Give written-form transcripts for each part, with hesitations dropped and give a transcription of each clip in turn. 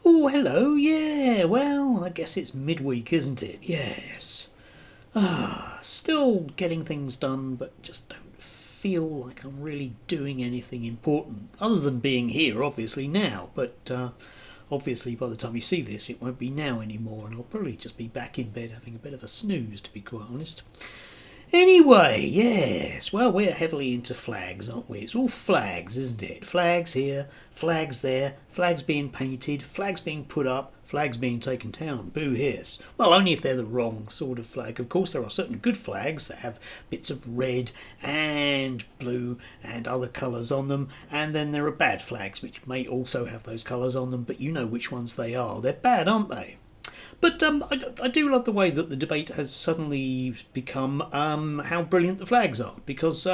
Oh, hello. Yeah, well, I guess it's midweek, isn't it? Yes. Still getting things done, but just don't feel like I'm really doing anything important, other than being here, obviously, now. But obviously, by the time you see this, it won't be now anymore, and I'll probably just be back in bed having a bit of a snooze, to be quite honest. Anyway, yes, well, we're heavily into flags, aren't we? It's all flags, isn't it? Flags here, flags there, flags being painted, flags being put up, flags being taken down. Boo hiss. Well, only if they're the wrong sort of flag. Of course, there are certain good flags that have bits of red and blue and other colours on them, and then there are bad flags which may also have those colours on them, but you know which ones they are. They're bad, aren't they? But I do love the way that the debate has suddenly become how brilliant the flags are, because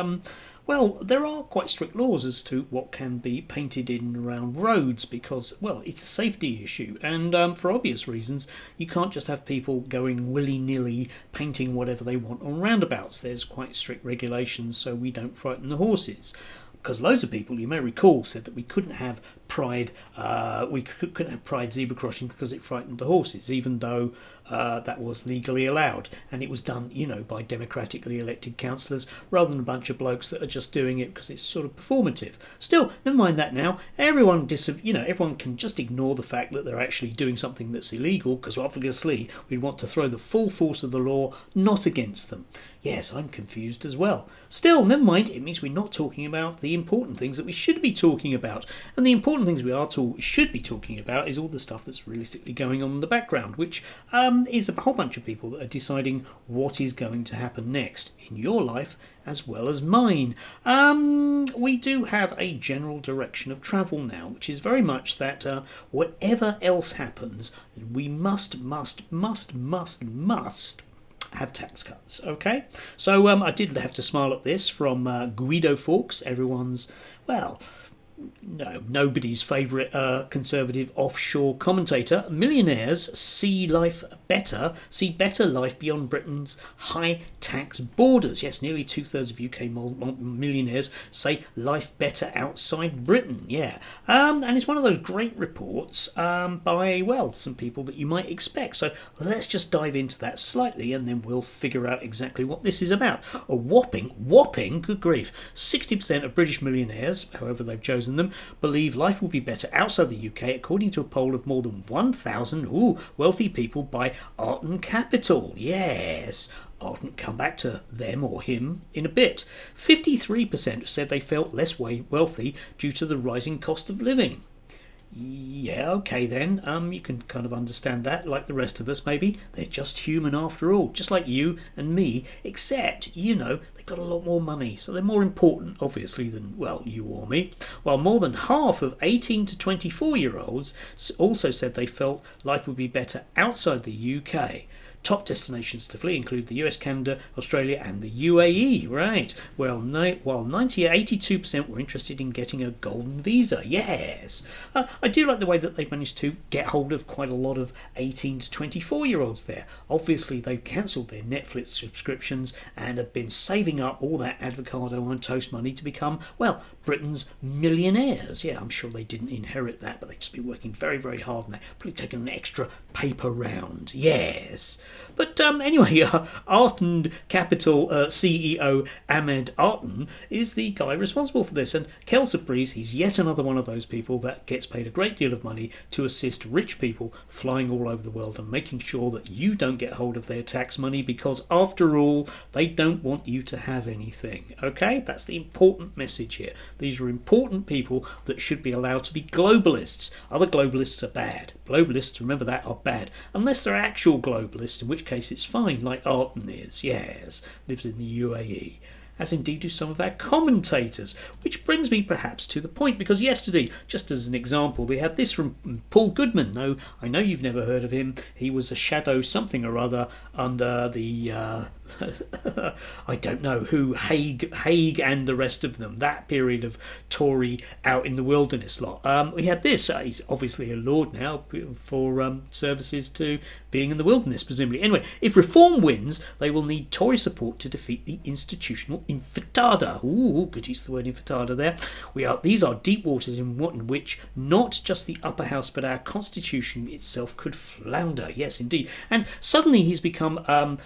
well, there are quite strict laws as to what can be painted in and around roads because, well, it's a safety issue. And for obvious reasons, you can't just have people going willy-nilly painting whatever they want on roundabouts. There's quite strict regulations so we don't frighten the horses. Because loads of people, you may recall, said that we couldn't have Pride, couldn't have Pride zebra crossing because it frightened the horses, even though that was legally allowed, and it was done, you know, by democratically elected councillors rather than a bunch of blokes that are just doing it because it's sort of performative. Still, never mind that now. Everyone can just ignore the fact that they're actually doing something that's illegal, because obviously we'd want to throw the full force of the law not against them. Yes, I'm confused as well. Still, never mind, it means we're not talking about the important things that we should be talking about. And the important things we should be talking about is all the stuff that's realistically going on in the background, which is a whole bunch of people that are deciding what is going to happen next in your life as well as mine. We do have a general direction of travel now, which is very much that whatever else happens, we must have tax cuts, okay? So I did have to smile at this from Guido Fawkes, everyone's, well, nobody's favourite conservative offshore commentator. Millionaires see better life beyond Britain's high tax borders. Yes, nearly 2/3 of UK millionaires say life better outside Britain. Yeah, and it's one of those great reports by, well, some people that you might expect. So let's just dive into that slightly, and then we'll figure out exactly what this is about. A whopping, good grief, 60% of British millionaires, however they've chosen them, believe life will be better outside the UK, according to a poll of more than 1,000 wealthy people by Heartland Capital. Yes, I'll come back to them or him in a bit. 53% said they felt less wealthy due to the rising cost of living. Yeah, okay then. You can kind of understand that, like the rest of us maybe. They're just human after all, just like you and me, except, you know, they've got a lot more money, so they're more important, obviously, than, well, you or me. While more than half of 18 to 24-year-olds also said they felt life would be better outside the UK. Top destinations to flee include the US, Canada, Australia and the UAE. Right. Well, while 82% were interested in getting a golden visa. Yes. I do like the way that they've managed to get hold of quite a lot of 18 to 24-year-olds there. Obviously, they've cancelled their Netflix subscriptions and have been saving up all that avocado on toast money to become, well, Britain's millionaires. Yeah, I'm sure they didn't inherit that, but they've just been working very, very hard on that. Probably taken an extra paper round. Yes. But anyway, Heartland Capital CEO Ahmed Artan is the guy responsible for this, and Kel Surprise, he's yet another one of those people that gets paid a great deal of money to assist rich people flying all over the world and making sure that you don't get hold of their tax money, because after all, they don't want you to have anything. Okay, that's the important message here. These are important people that should be allowed to be globalists. Other globalists are bad. Globalists, remember that, are bad, unless they're actual globalists, in which case it's fine, like Arden is. Yes, lives in the UAE, as indeed do some of our commentators. Which brings me perhaps to the point, because yesterday, just as an example, we had this from Paul Goodman. No, I know you've never heard of him. He was a shadow something or other under the I don't know who, Haig and the rest of them, that period of Tory out in the wilderness lot. We had this, he's obviously a lord now for services to being in the wilderness, presumably. Anyway, if Reform wins, they will need Tory support to defeat the institutional intifada. Ooh, good use of the word intifada there. These are deep waters in which not just the upper house but our constitution itself could flounder. Yes, indeed. And suddenly he's become,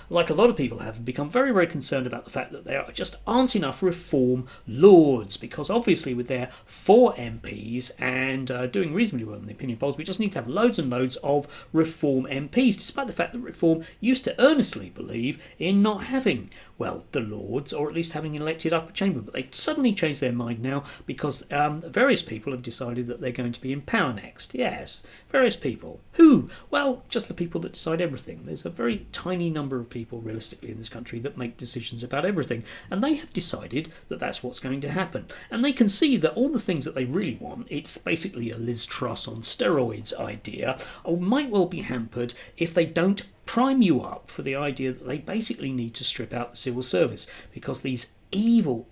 like a lot of people have, become very, very concerned about the fact that there just aren't enough Reform lords, because obviously with their 4 MPs and doing reasonably well in the opinion polls, we just need to have loads and loads of Reform MPs, despite the fact that Reform used to earnestly believe in not having, well, the Lords, or at least having an elected upper chamber. But they've suddenly changed their mind now because various people have decided that they're going to be in power next. Yes, various people. Who? Well, just the people that decide everything. There's a very tiny number of people, realistically, in this country that make decisions about everything. And they have decided that that's what's going to happen. And they can see that all the things that they really want, it's basically a Liz Truss on steroids idea, or might well be hampered if they don't prime you up for the idea that they basically need to strip out the civil service, because these evil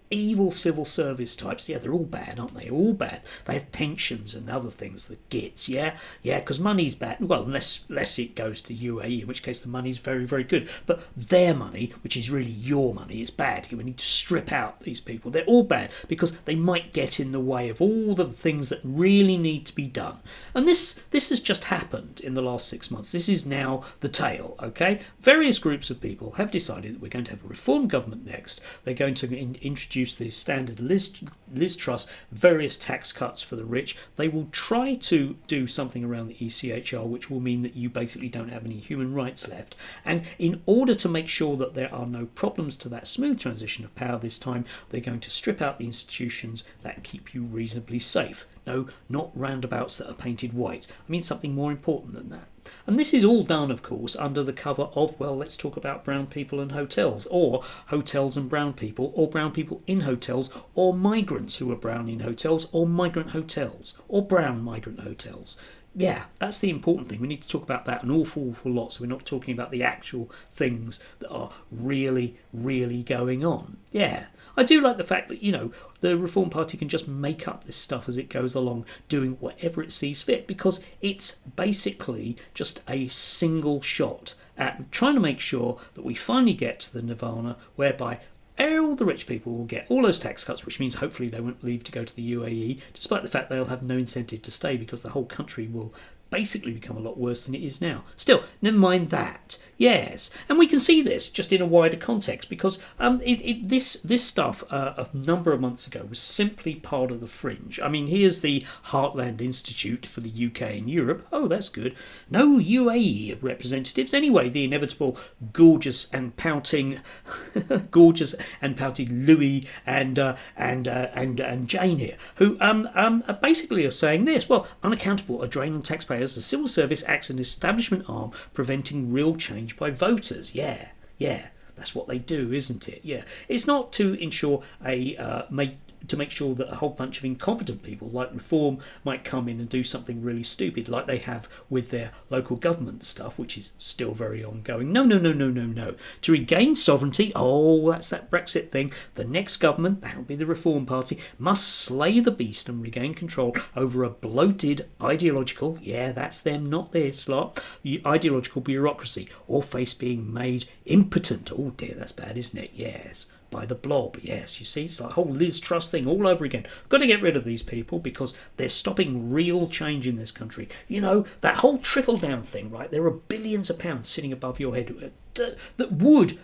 civil service types, yeah, they're all bad, aren't they? All bad. They have pensions and other things that gets, yeah, because money's bad. Well, unless it goes to UAE, in which case the money's very, very good. But their money, which is really your money, is bad. We need to strip out these people. They're all bad because they might get in the way of all the things that really need to be done. And this has just happened in the last 6 months. This is now the tale, okay? Various groups of people have decided that we're going to have a Reform government next. They're going to introduce the standard Liz Truss, various tax cuts for the rich. They will try to do something around the ECHR, which will mean that you basically don't have any human rights left. And in order to make sure that there are no problems to that smooth transition of power this time, they're going to strip out the institutions that keep you reasonably safe. No, not roundabouts that are painted white. I mean something more important than that. And this is all done, of course, under the cover of, well, let's talk about brown people and hotels, or hotels and brown people, or brown people in hotels, or migrants who are brown in hotels, or migrant hotels, or brown migrant hotels. Yeah, that's the important thing. We need to talk about that an awful lot, so we're not talking about the actual things that are really, really going on. Yeah, I do like the fact that, the Reform Party can just make up this stuff as it goes along, doing whatever it sees fit, because it's basically just a single shot at trying to make sure that we finally get to the nirvana whereby all the rich people will get all those tax cuts, which means hopefully they won't leave to go to the UAE, despite the fact they'll have no incentive to stay because the whole country will basically become a lot worse than it is now. Still, never mind that. Yes, and we can see this just in a wider context because this stuff a number of months ago was simply part of the fringe. I mean, here's the Heartland Institute for the UK and Europe. Oh, that's good. No UAE representatives. Anyway, the inevitable gorgeous and pouting Louis and Jane here, who basically are saying this. Well, unaccountable, a drain on taxpayers. The civil service acts as an establishment arm preventing real change by voters. Yeah, that's what they do, isn't it? Yeah, it's not to ensure to make sure that a whole bunch of incompetent people like Reform might come in and do something really stupid like they have with their local government stuff, which is still very ongoing. No. To regain sovereignty, that's that Brexit thing, the next government, that'll be the Reform Party, must slay the beast and regain control over a bloated ideological, that's them, not this lot, ideological bureaucracy, or face being made impotent. Oh dear, that's bad, isn't it? Yes. By the blob, yes, you see, it's like a whole Liz Truss thing all over again. Got to get rid of these people because they're stopping real change in this country. That whole trickle-down thing, right? There are billions of pounds sitting above your head that would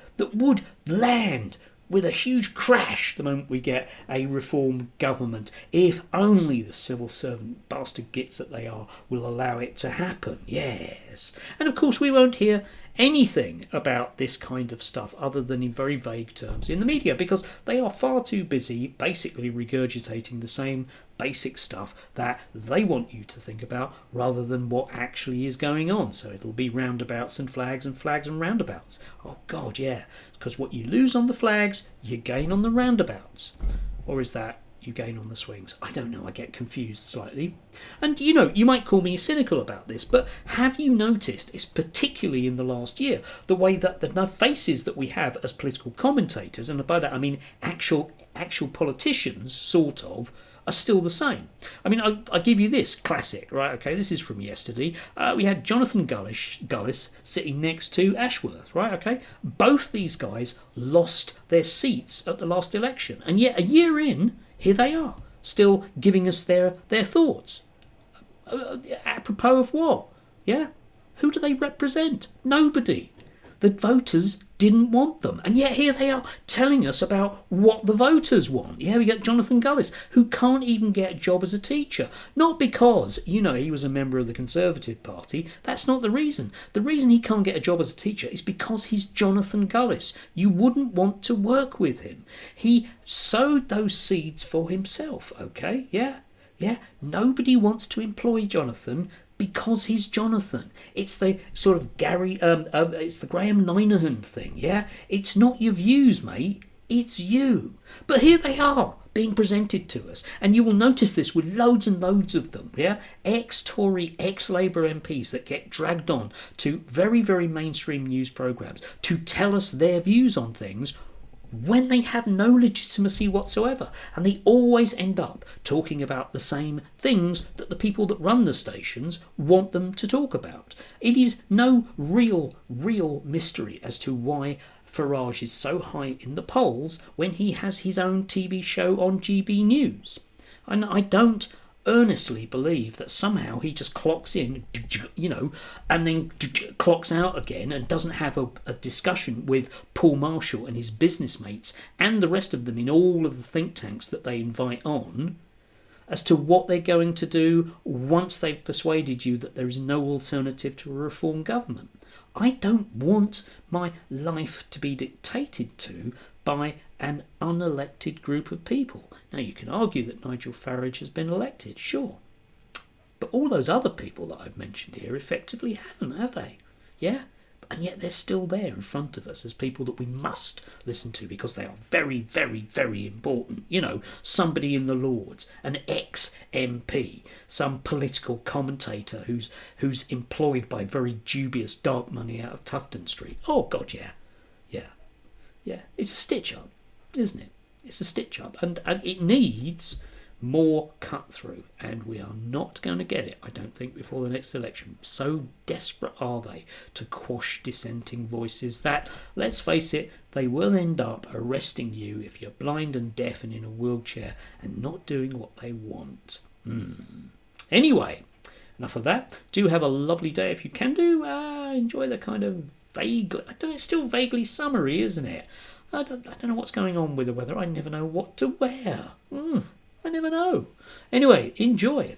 land with a huge crash the moment we get a Reform government, if only the civil servant bastard gits that they are will allow it to happen. Yes. And of course we won't hear anything about this kind of stuff other than in very vague terms in the media, because they are far too busy basically regurgitating the same basic stuff that they want you to think about rather than what actually is going on. So it'll be roundabouts and flags and flags and roundabouts. Oh God, yeah, because what you lose on the flags you gain on the roundabouts. Or is that you gain on the swings. I don't know, I get confused slightly. And you might call me cynical about this, but have you noticed, it's particularly in the last year, the way that the faces that we have as political commentators, and by that I mean actual politicians, sort of, are still the same. I mean, I give you this classic, right? Okay, this is from yesterday. We had Jonathan Gullis sitting next to Ashworth, right? Okay, both these guys lost their seats at the last election, and yet a year in, here they are, still giving us their thoughts. Apropos of what? Yeah? Who do they represent? Nobody. The voters didn't want them. And yet here they are telling us about what the voters want. Yeah, we get Jonathan Gullis, who can't even get a job as a teacher. Not because, he was a member of the Conservative Party. That's not the reason. The reason he can't get a job as a teacher is because he's Jonathan Gullis. You wouldn't want to work with him. He sowed those seeds for himself, okay? Yeah? Nobody wants to employ Jonathan because he's Jonathan. It's the sort of it's the Graham Ninehan thing, yeah? It's not your views, mate. It's you. But here they are, being presented to us. And you will notice this with loads and loads of them, yeah? Ex-Tory, ex-Labour MPs that get dragged on to very, very mainstream news programmes to tell us their views on things when they have no legitimacy whatsoever. And they always end up talking about the same things that the people that run the stations want them to talk about. It is no real mystery as to why Farage is so high in the polls when he has his own TV show on GB News. And I don't earnestly believe that somehow he just clocks in, and then clocks out again and doesn't have a discussion with Paul Marshall and his business mates and the rest of them in all of the think tanks that they invite on as to what they're going to do once they've persuaded you that there is no alternative to a reform government. I don't want my life to be dictated to by an unelected group of people. Now, you can argue that Nigel Farage has been elected, sure. But all those other people that I've mentioned here effectively haven't, have they? Yeah? And yet they're still there in front of us as people that we must listen to because they are very, very, very important. Somebody in the Lords, an ex-MP, some political commentator who's employed by very dubious dark money out of Tufton Street. Oh, God, yeah. Yeah. It's a stitch-up, isn't it? It's a stitch-up. And it needs more cut-through, and we are not going to get it, I don't think, before the next election. So desperate are they to quash dissenting voices that, let's face it, they will end up arresting you if you're blind and deaf and in a wheelchair and not doing what they want. Anyway, enough of that. Do have a lovely day if you can do. Enjoy the kind of it's still vaguely summery, isn't it? I don't know what's going on with the weather. I never know what to wear. I never know. Anyway, enjoy.